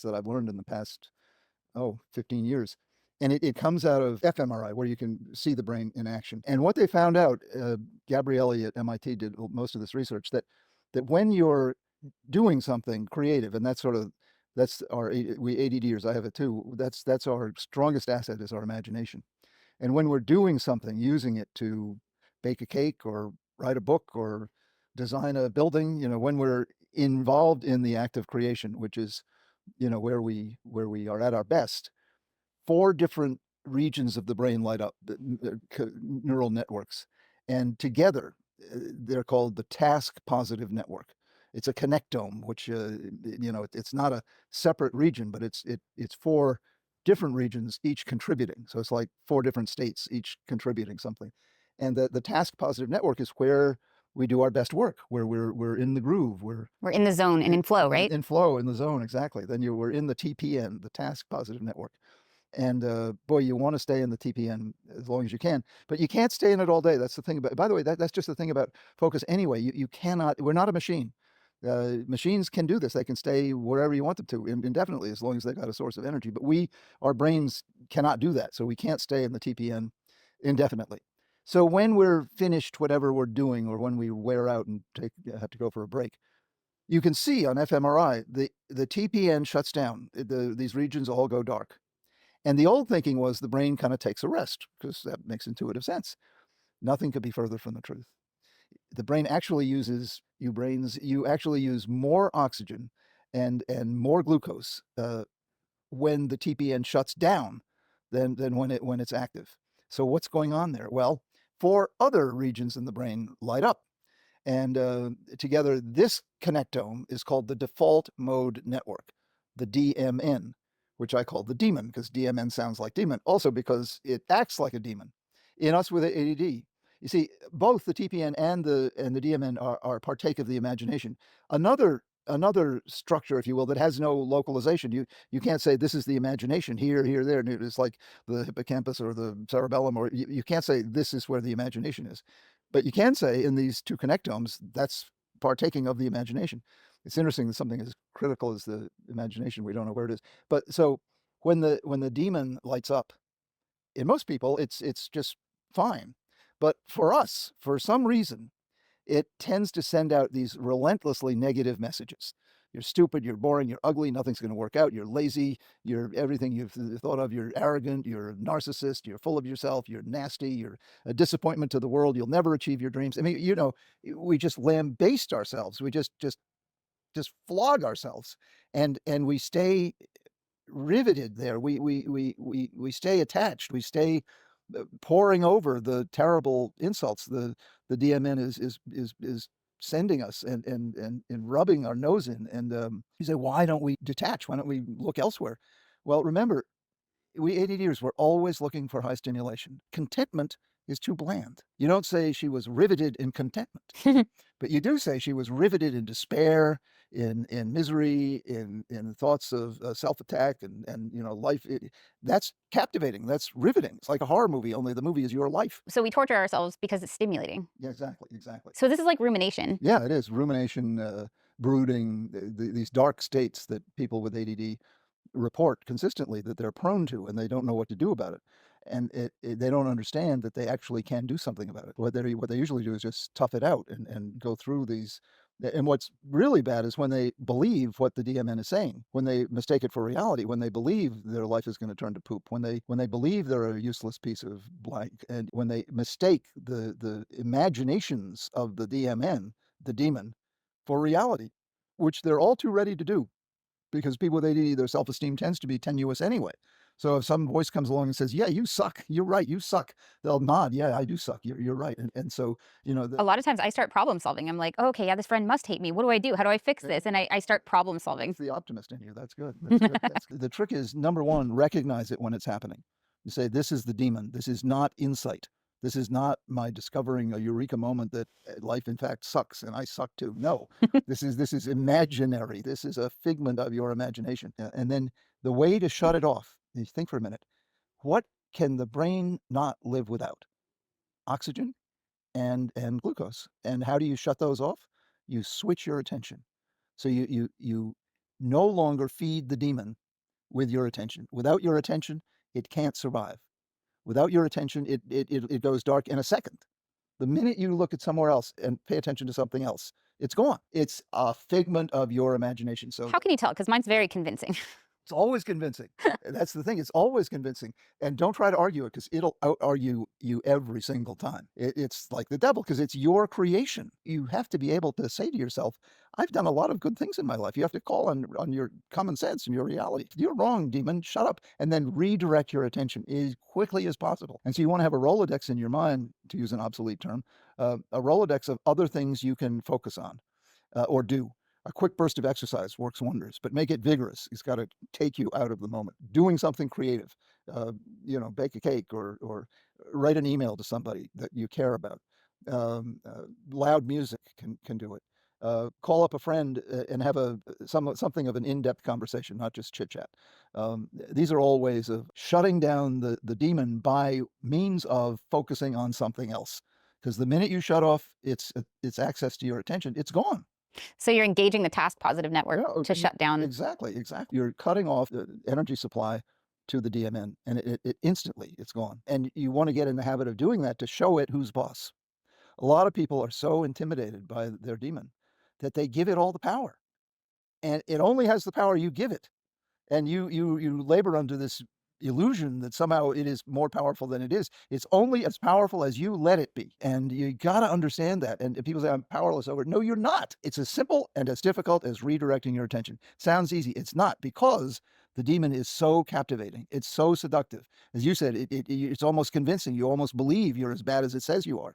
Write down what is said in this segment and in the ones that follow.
that I've learned in the past, 15 years. And it comes out of fMRI, where you can see the brain in action. And what they found out, Gabrielli at MIT did most of this research, that when you're doing something creative, and that's our, we ADDers, I have it too, that's our strongest asset, is our imagination. And when we're doing something, using it to bake a cake or write a book or design a building, when we're involved in the act of creation, which is, where we are at our best, 4 different regions of the brain light up, neural networks, and together they're called the task positive network. It's a connectome, which it's not a separate region, but it's 4 different regions, each contributing. So it's like 4 different states, each contributing something. And the task positive network is where we do our best work, where we're in the groove, we're in the zone and in flow, right? In flow, in the zone, exactly. Then we're in the TPN, the task positive network. And boy, you want to stay in the TPN as long as you can, but you can't stay in it all day. That's the thing about, by the way, that's just the thing about focus anyway. You cannot, we're not a machine. Machines can do this. They can stay wherever you want them to indefinitely, as long as they've got a source of energy. But our brains cannot do that. So we can't stay in the TPN indefinitely. So when we're finished whatever we're doing, or when we wear out and have to go for a break, you can see on fMRI, the TPN shuts down. These regions all go dark. And the old thinking was the brain kind of takes a rest, because that makes intuitive sense. Nothing could be further from the truth. The brain actually uses, you actually use more oxygen and more glucose when the TPN shuts down than when it's active. So what's going on there? Well, 4 other regions in the brain light up. And together, this connectome is called the default mode network, the Dmn, which I call the demon, because Dmn sounds like demon. Also because it acts like a demon. In us with ADD, you see, both the TPN and the Dmn are partake of the imagination. Another structure, if you will, that has no localization. You can't say this is the imagination here, there. It's like the hippocampus or the cerebellum, or you can't say this is where the imagination is. But you can say in these 2 connectomes, that's partaking of the imagination. It's interesting that something as critical as the imagination, we don't know where it is. But so when the demon lights up, in most people, it's just fine. But for us, for some reason, it tends to send out these relentlessly negative messages. You're stupid, you're boring, you're ugly, nothing's going to work out, you're lazy, you're everything you've thought of, you're arrogant, you're a narcissist, you're full of yourself, you're nasty, you're a disappointment to the world, you'll never achieve your dreams. I mean, we just lambaste ourselves. We just flog ourselves, and we stay riveted there. We stay attached. We stay poring over the terrible insults the DMN is sending us, and rubbing our nose in. And you say, why don't we detach? Why don't we look elsewhere? Well, remember, we ADDers were always looking for high stimulation. Contentment is too bland. You don't say she was riveted in contentment, but you do say she was riveted in despair, in misery, in thoughts of self-attack and life. That's captivating. That's riveting. It's like a horror movie, only the movie is your life. So we torture ourselves because it's stimulating. Yeah, exactly. So this is like rumination. Yeah, it is rumination, brooding, these dark states that people with ADD report consistently that they're prone to, and they don't know what to do about it. And they don't understand that they actually can do something about it. What they usually do is just tough it out and go through these. And what's really bad is when they believe what the DMN is saying, when they mistake it for reality, when they believe their life is going to turn to poop, when they believe they're a useless piece of blank, and when they mistake the imaginations of the DMN, the demon, for reality, which they're all too ready to do, because people with ADD, their self-esteem tends to be tenuous anyway. So if some voice comes along and says, yeah, you suck, you're right, you suck, they'll nod, yeah, I do suck, you're right. And so, a lot of times I start problem solving. I'm like, oh, okay, yeah, this friend must hate me. What do I do? How do I fix this? And I start problem solving. It's the optimist in you. That's good. That's good. The trick is, number 1, recognize it when it's happening. You say, this is the demon. This is not insight. This is not my discovering a eureka moment that life in fact sucks and I suck too. No, this is imaginary. This is a figment of your imagination. And then the way to shut it off, you think for a minute, what can the brain not live without? Oxygen and glucose. And how do you shut those off? You switch your attention. So you no longer feed the demon with your attention. Without your attention, it can't survive. Without your attention, it goes dark in a second. The minute you look at somewhere else and pay attention to something else, it's gone. It's a figment of your imagination. So How can you tell? Because mine's very convincing. it's always convincing. That's the thing. It's always convincing. And don't try to argue it, because it'll out-argue you every single time. It's like the devil, because it's your creation. You have to be able to say to yourself, I've done a lot of good things in my life. You have to call on your common sense and your reality. You're wrong, demon. Shut up. And then redirect your attention as quickly as possible. And so you want to have a Rolodex in your mind, to use an obsolete term, a Rolodex of other things you can focus on or do. A quick burst of exercise works wonders, but make it vigorous. It's got to take you out of the moment. Doing something creative, bake a cake or write an email to somebody that you care about. Loud music can do it. Call up a friend and have something of an in-depth conversation, not just chit-chat. These are all ways of shutting down the demon by means of focusing on something else. Because the minute you shut off its access to your attention, it's gone. So you're engaging the task positive network to shut down. Exactly. You're cutting off the energy supply to the DMN, and it instantly it's gone. And you want to get in the habit of doing that to show it who's boss. A lot of people are so intimidated by their demon that they give it all the power, and it only has the power you give it. And you labor under this illusion that somehow it is more powerful than it is. It's only as powerful as you let it be. And you got to understand that. And people say, I'm powerless over it. No, you're not. It's as simple and as difficult as redirecting your attention. Sounds easy. It's not, because the demon is so captivating. It's so seductive. As you said, it's almost convincing. You almost believe you're as bad as it says you are.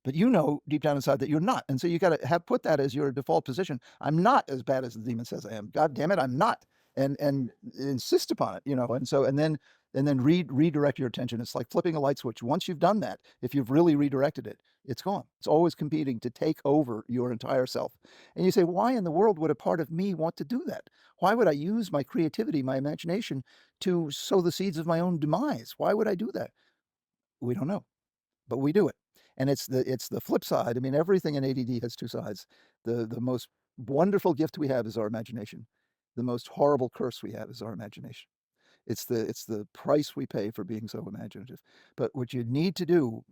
But you know deep down inside that you're not. And so you got to put that as your default position. I'm not as bad as the demon says I am. God damn it, I'm not. And insist upon it, and then redirect your attention. It's like flipping a light switch. Once you've done that, if you've really redirected it, it's gone. It's always competing to take over your entire self. And you say, why in the world would a part of me want to do that? Why would I use my creativity, my imagination, to sow the seeds of my own demise? Why would I do that? We don't know, but we do it. And it's the flip side. I mean, everything in ADD has two sides. The most wonderful gift we have is our imagination. The most horrible curse we have is our imagination. It's the price we pay for being so imaginative. But what you need to do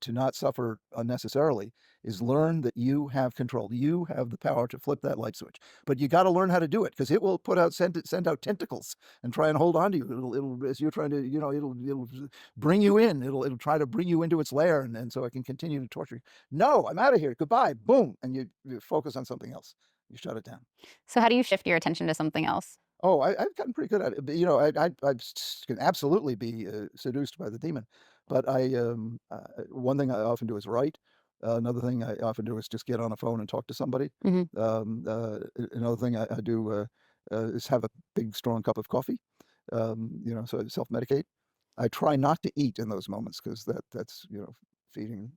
to not suffer unnecessarily is learn that you have control. You have the power to flip that light switch. But you got to learn how to do it, because it will send out tentacles and try and hold on to you. It'll as you're trying to, it'll bring you in. It'll try to bring you into its lair, and so it can continue to torture you. No, I'm out of here. Goodbye. Boom, and you focus on something else. You shut it down. So how do you shift your attention to something else? Oh, I've gotten pretty good at it. But, I can absolutely be seduced by the demon. But one thing I often do is write. Another thing I often do is just get on a phone and talk to somebody. Another thing I do is have a big, strong cup of coffee. So I self-medicate. I try not to eat in those moments, because that's feeding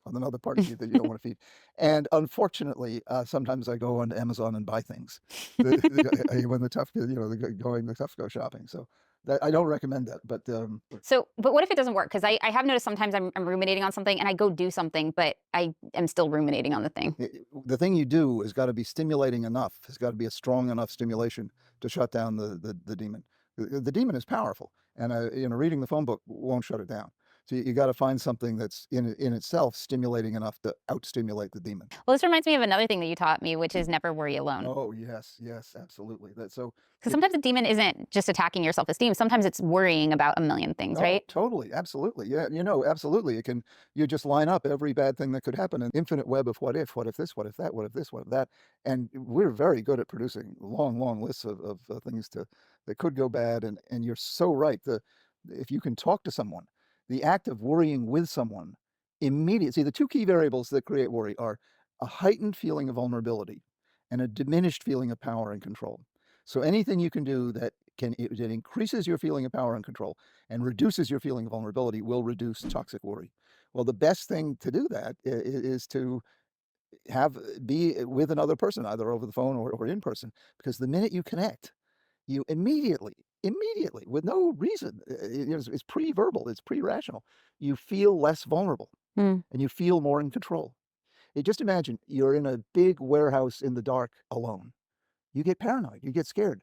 on another part of you that you don't want to feed. And unfortunately, sometimes I go on to Amazon and buy things when the tough, the tough go shopping. So I don't recommend that. But but what if it doesn't work? Because I have noticed sometimes I'm ruminating on something and I go do something, but I am still ruminating on the thing. The thing you do has got to be stimulating enough. It's got to be a strong enough stimulation to shut down the demon. The demon is powerful, and reading the phone book won't shut it down. So you got to find something that's in itself stimulating enough to outstimulate the demon. Well, this reminds me of another thing that you taught me, which is never worry alone. Oh, yes, absolutely. Because sometimes the demon isn't just attacking your self-esteem. Sometimes it's worrying about a million things, right? Totally, absolutely. Yeah, absolutely. You just line up every bad thing that could happen, an infinite web of what if this, what if that, what if this, what if that. And we're very good at producing long lists of things that could go bad. And you're so right. If you can talk to someone, the act of worrying with someone immediately. See, the two key variables that create worry are a heightened feeling of vulnerability and a diminished feeling of power and control. So anything you can do that increases your feeling of power and control and reduces your feeling of vulnerability will reduce toxic worry. Well, the best thing to do that is to be with another person, either over the phone or in person, because the minute you connect, you immediately, with no reason, it's pre-verbal, it's pre-rational, you feel less vulnerable and you feel more in control. Just imagine you're in a big warehouse in the dark alone. you get paranoid, you get scared.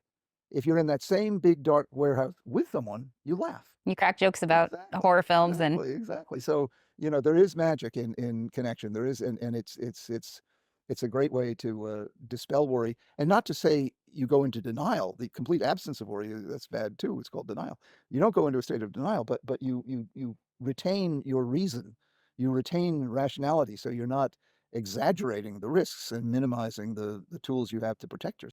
If you're in that same big dark warehouse with someone, you laugh. You crack jokes about Exactly, horror films and exactly. So, there is magic in connection. There is, and it's a great way to dispel worry. And not to say you go into denial. The complete absence of worry, that's bad too. It's called denial. You don't go into a state of denial, but you retain your reason. You retain rationality, so you're not exaggerating the risks and minimizing the tools you have to protect yourself.